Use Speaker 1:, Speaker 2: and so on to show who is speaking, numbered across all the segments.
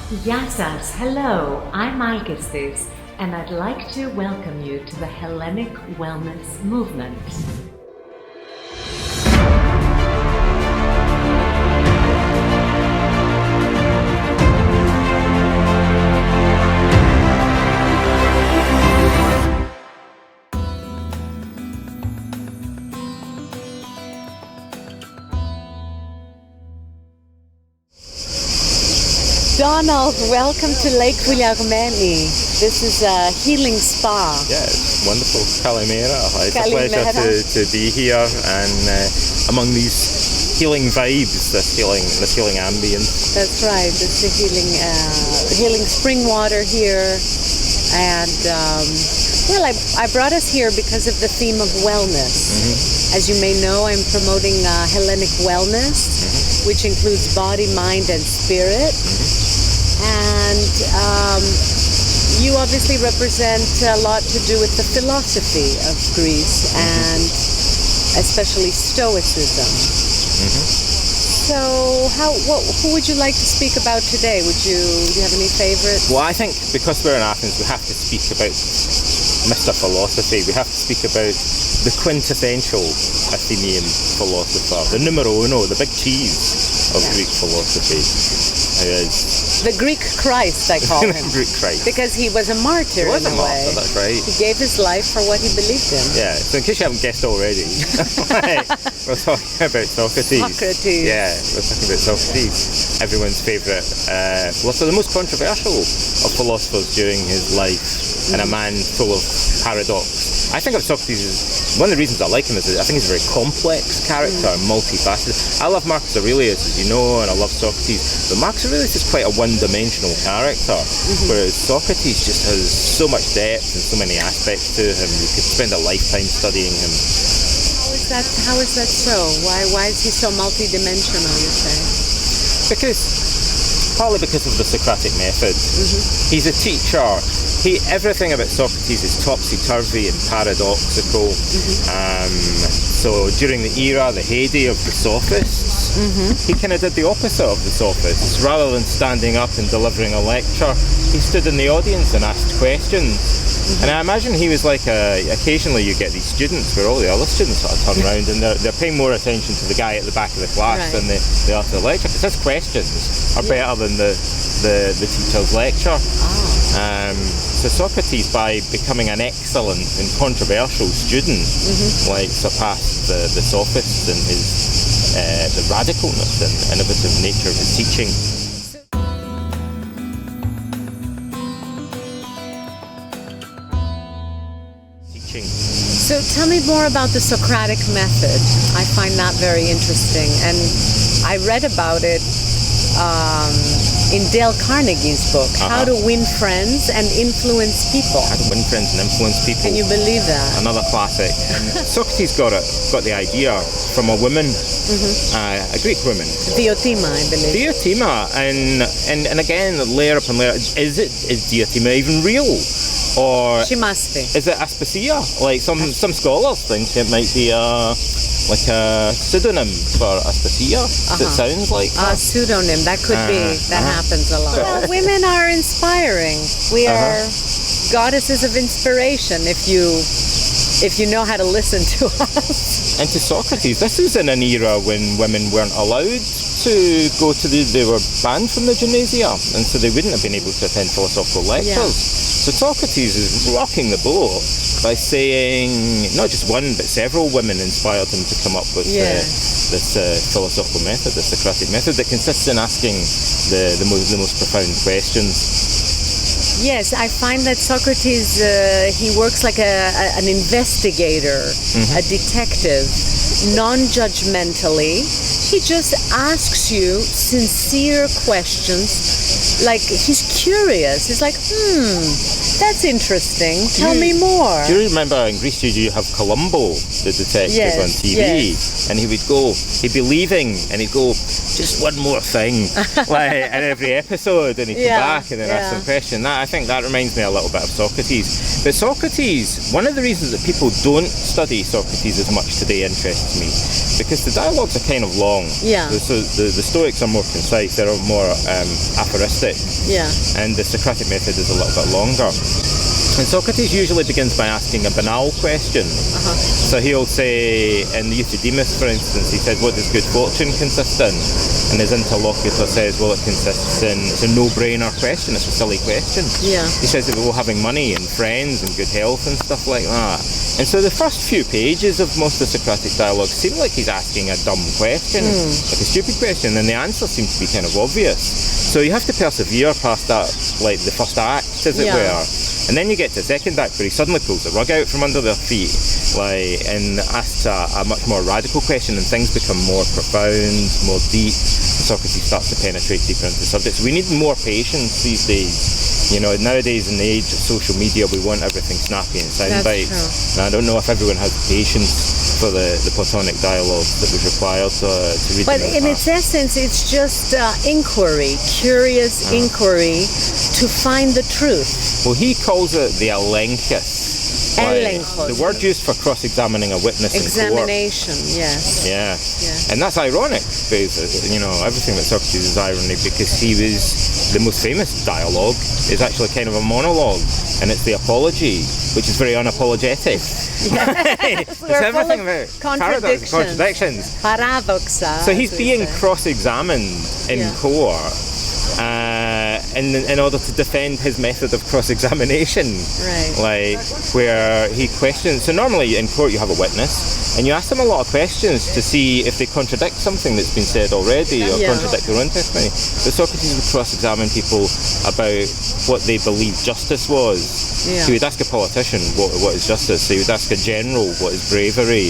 Speaker 1: Γεια σας, hello, I'm Augustus, and I'd like to welcome you to the Hellenic Wellness Movement. Donald, welcome to Lake Villarmeni. This is a healing spa.
Speaker 2: Yeah, it's wonderful. Kalimera. It's a pleasure to be here and among these healing vibes, this healing ambience.
Speaker 1: That's right. It's the healing spring water here, and I brought us here because of the theme of wellness. Mm-hmm. As you may know, I'm promoting Hellenic wellness, which includes body, mind, and spirit. And you obviously represent a lot to do with the philosophy of Greece and especially Stoicism. So who would you like to speak about today? Do you have any favorites?
Speaker 2: Well, I think because we're in Athens, we have to speak about Mr. Philosophy. We have to speak about the quintessential Athenian philosopher, the numero uno, the big cheese of Greek philosophy.
Speaker 1: The Greek Christ, I call him.
Speaker 2: Greek Christ.
Speaker 1: Because he was a martyr in a way.
Speaker 2: That's right.
Speaker 1: He gave his life for what he believed in.
Speaker 2: Yeah, so in case you haven't guessed already, we're talking about Socrates. Yeah, we're talking about Socrates, everyone's favourite philosopher, the most controversial of philosophers during his life, and a man full of paradox. I think of Socrates as, one of the reasons I like him is that I think he's a very complex character, multifaceted. I love Marcus Aurelius, as you know, and I love Socrates, but Marcus Aurelius is quite a one-dimensional character, whereas Socrates just has so much depth and so many aspects to him. You could spend a lifetime studying him.
Speaker 1: How is that so? Why is he so multi-dimensional, you say?
Speaker 2: Partly because of the Socratic Method. He's a teacher. Everything about Socrates is topsy-turvy and paradoxical. So during the heyday of the Sophists, he kind of did the opposite of the Sophists. Rather than standing up and delivering a lecture, he stood in the audience and asked questions. And I imagine he was like, occasionally you get these students where all the other students sort of turn around and they're paying more attention to the guy at the back of the class than they are to the lecture, because his questions are better than the teacher's lecture. So Socrates, by becoming an excellent and controversial student, surpassed the Sophists in his the radicalness and innovative nature of his teaching.
Speaker 1: So tell me more about the Socratic Method. I find that very interesting, and I read about it in Dale Carnegie's book, How to Win Friends and Influence People.
Speaker 2: How to Win Friends and Influence People.
Speaker 1: Can you believe that?
Speaker 2: Another classic. And Socrates got the idea from a woman, a Greek woman.
Speaker 1: Diotima, I believe.
Speaker 2: Diotima, and again, layer upon layer. Is Diotima even real? Or
Speaker 1: she must be.
Speaker 2: Is it Aspasia? Like some scholars think it might be like a pseudonym for Aspasia. It sounds like
Speaker 1: a pseudonym. That could be. That happens a lot. Well, women are inspiring. We are goddesses of inspiration if you know how to listen to us.
Speaker 2: And to Socrates, this was in an era when women weren't allowed to go to they were banned from the gymnasia, and so they wouldn't have been able to attend philosophical lectures. So Socrates is rocking the boat by saying not just one but several women inspired him to come up with this philosophical method, the Socratic method, that consists in asking the most profound questions.
Speaker 1: Yes, I find that Socrates, he works like an investigator, a detective, non-judgmentally. He just asks you sincere questions, like he's curious. He's like, That's interesting. Tell me more.
Speaker 2: Do you remember in Greece you have Columbo, the detective on TV?
Speaker 1: Yes.
Speaker 2: And he'd be leaving, and he'd go, just one more thing, like in every episode, and he'd come back and then ask some question. I think that reminds me a little bit of Socrates. But Socrates, one of the reasons that people don't study Socrates as much today interests me, because the dialogues are kind of long.
Speaker 1: Yeah.
Speaker 2: So the Stoics are more concise, they're more aphoristic.
Speaker 1: Yeah.
Speaker 2: And the Socratic method is a little bit longer. And Socrates usually begins by asking a banal question. So he'll say, in the Euthydemus, for instance, he said, what does good fortune consist in? And his interlocutor says, well, it's a no-brainer question, it's a silly question.
Speaker 1: Yeah.
Speaker 2: He says that we're having money and friends and good health and stuff like that. And so the first few pages of most of the Socratic dialogue seem like he's asking a dumb question, like a stupid question, and the answer seems to be kind of obvious. So you have to persevere past that, like the first act, as it were. And then you get to the second act where he suddenly pulls the rug out from under their feet, and asks a much more radical question, and things become more profound, more deep. Socrates starts to penetrate deeper into the subject. So we need more patience these days. You know, nowadays in the age of social media, we want everything snappy and sound bites. And I don't know if everyone has patience for the Platonic dialogue that was required to read.
Speaker 1: But in its essence, it's just inquiry, curious inquiry to find the truth.
Speaker 2: Well, he calls it the elenchus. The word used for cross-examining a witness in court.
Speaker 1: Examination, yes.
Speaker 2: Yeah. And that's ironic, because, you know, everything that Socrates is irony, because he was, the most famous dialogue is actually kind of a monologue, and it's the apology, which is very unapologetic. It's everything about contradictions.
Speaker 1: Paradoxa.
Speaker 2: So he's being cross-examined in court. In order to defend his method of cross-examination, like where he questions. So normally in court you have a witness and you ask them a lot of questions to see if they contradict something that's been said already or contradict their own testimony. But Socrates would cross-examine people about what they believed justice was. So he would ask a politician what is justice. So he would ask a general what is bravery.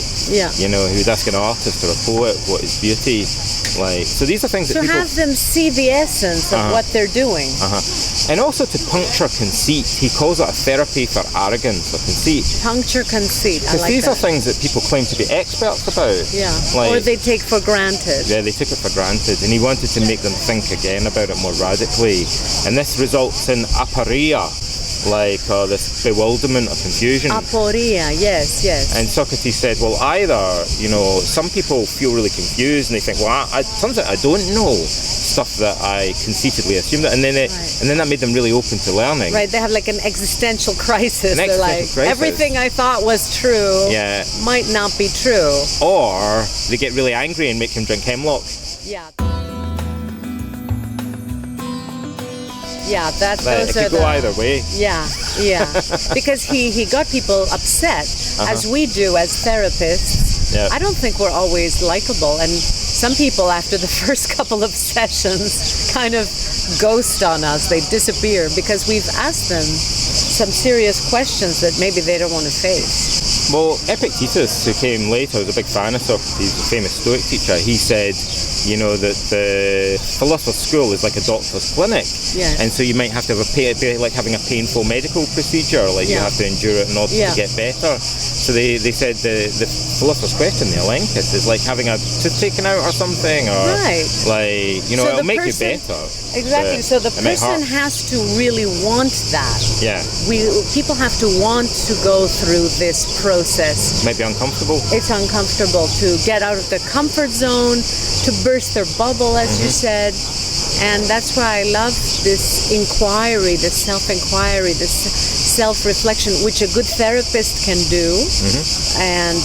Speaker 2: You know, he would ask an artist or a poet what is beauty. So these are things that people
Speaker 1: have them see the essence of what they're doing.
Speaker 2: And also to puncture conceit. He calls it a therapy for arrogance or conceit.
Speaker 1: Puncture conceit.
Speaker 2: Because these are things that people claim to be experts about.
Speaker 1: Or they take for granted.
Speaker 2: Yeah, they took it for granted. And he wanted to make them think again about it more radically. And this results in aporia, this bewilderment or confusion.
Speaker 1: Aporia, yes.
Speaker 2: And Socrates said, well, either, you know, some people feel really confused and they think, well, it turns out I don't know stuff that I conceitedly assumed, and then that made them really open to learning.
Speaker 1: Right, they have like an existential crisis. They're like, everything I thought was true might not be true.
Speaker 2: Or they get really angry and make him drink hemlock.
Speaker 1: Those
Speaker 2: it could go either way.
Speaker 1: Because he got people upset, as we do as therapists. I don't think we're always likable, and some people after the first couple of sessions kind of ghost on us. They disappear because we've asked them some serious questions that maybe they don't want to face.
Speaker 2: Well, Epictetus, who came later, was a big fan of Socrates, a famous Stoic teacher. He said, you know, that the philosopher's school is like a doctor's clinic. And so you might have to have like having a painful medical procedure, you have to endure it in order to get better. So they said the philosopher's question, the elenchus, is like having a tooth taken out or something, or you know, it'll make you better.
Speaker 1: Exactly. So the person has to really want that. People have to want to go through this process.
Speaker 2: It might be uncomfortable.
Speaker 1: It's uncomfortable to get out of the comfort zone, to burst their bubble, as you said. And that's why I love this inquiry, this self-inquiry, this self-reflection, which a good therapist can do, and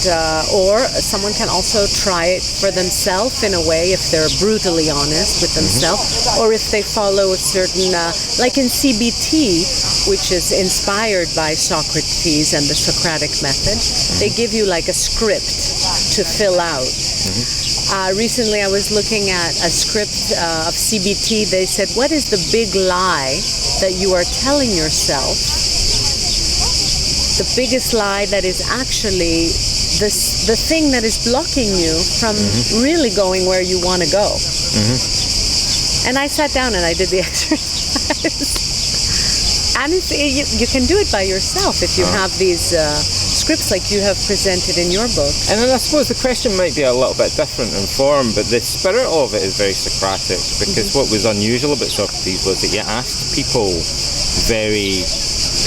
Speaker 1: or someone can also try it for themselves in a way if they're brutally honest with themselves, or if they follow a certain, like in CBT, which is inspired by Socrates and the Socratic Method, they give you like a script to fill out. Recently I was looking at a script of CBT. They said, what is the big lie that you are telling yourself? The biggest lie that is actually the thing that is blocking you from really going where you want to go. And I sat down and I did the exercise. And you can do it by yourself if you have these scripts like you have presented in your book.
Speaker 2: And then I suppose the question might be a little bit different in form, but the spirit of it is very Socratic, because what was unusual about Socrates was that he asked people very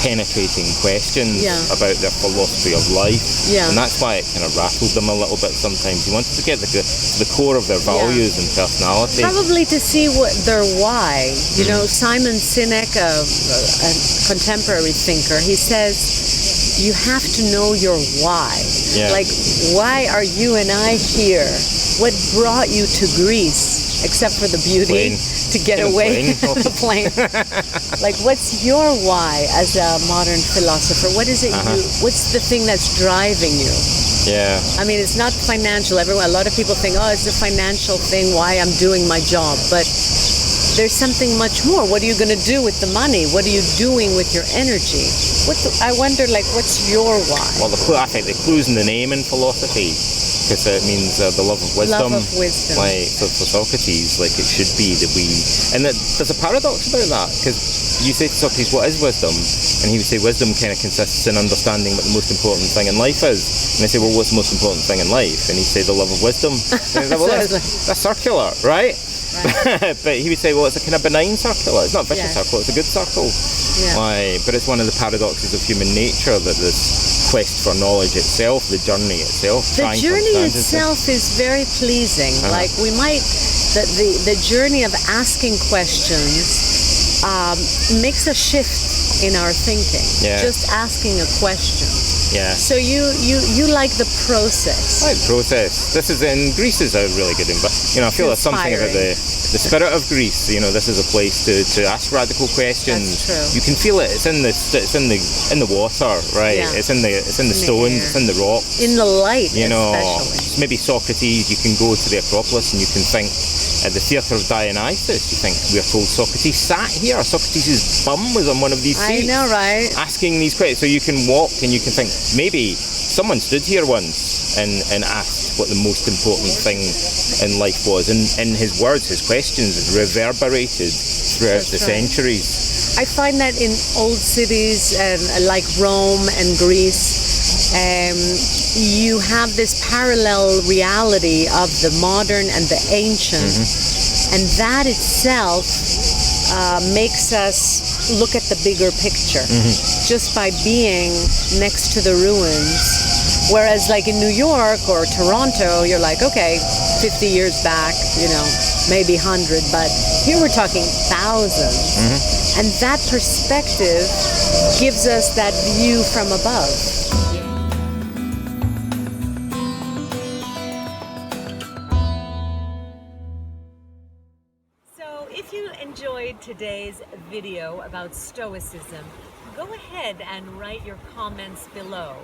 Speaker 2: penetrating questions about their philosophy of life, and that's why it kind of rattled them a little bit sometimes. He wanted to get to the core of their values and personality.
Speaker 1: Probably to see what their why. You know, Simon Sinek, a contemporary thinker, he says you have to know your why. Like, why are you and I here? What brought you to Greece, except for the beauty, to get away on the plane? Like, what's your why as a modern philosopher? What is it what's the thing that's driving you?
Speaker 2: Yeah.
Speaker 1: I mean, it's not financial. A lot of people think, oh, it's a financial thing, why I'm doing my job. But there's something much more. What are you going to do with the money? What are you doing with your energy? I wonder, like, what's your why?
Speaker 2: Well, I think the clue's in the name in philosophy, because it means the love of wisdom.
Speaker 1: Love of wisdom.
Speaker 2: Like, for Socrates, like, it should be that we... And there's a paradox about that, because you say to Socrates, what is wisdom? And he would say, wisdom kind of consists in understanding what the most important thing in life is. And I say, well, what's the most important thing in life? And he'd say, the love of wisdom. And I say, well, that's circular, right? But he would say, well, it's a kind of benign circle. It's not a vicious circle, it's a good circle. But it's one of the paradoxes of human nature, that this quest for knowledge itself, the journey itself.
Speaker 1: The journey itself is very pleasing. Like, we might, the journey of asking questions makes a shift in our thinking. Just asking a question. So you like the process.
Speaker 2: I like the process. This is in Greece is a really good I feel there's something about the spirit of Greece. You know, this is a place to ask radical questions.
Speaker 1: That's true.
Speaker 2: You can feel it. It's in the water, right? It's in the stones. It's in the rocks.
Speaker 1: In the light,
Speaker 2: you know.
Speaker 1: Especially.
Speaker 2: Maybe Socrates. You can go to the Acropolis and you can think at the theatre of Dionysus. You think, we're told Socrates sat here. Socrates' bum was on one of these seats.
Speaker 1: I know, right?
Speaker 2: Asking these questions. So you can walk and you can think, maybe someone stood here once and asked what the most important thing in life was. And in his words, his questions reverberated throughout the centuries.
Speaker 1: I find that in old cities like Rome and Greece, you have this parallel reality of the modern and the ancient. And that itself makes us look at the bigger picture just by being next to the ruins. Whereas like in New York or Toronto, you're like, okay, 50 years back, you know, maybe 100, but here we're talking thousands. And that perspective gives us that view from above. If you enjoyed today's video about Stoicism, go ahead and write your comments below.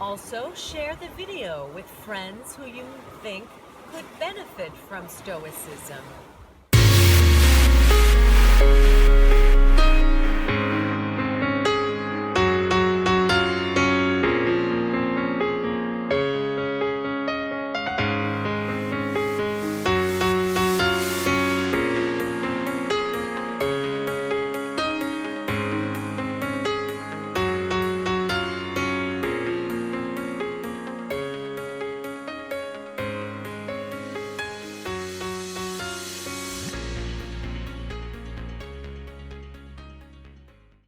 Speaker 1: Also, share the video with friends who you think could benefit from Stoicism.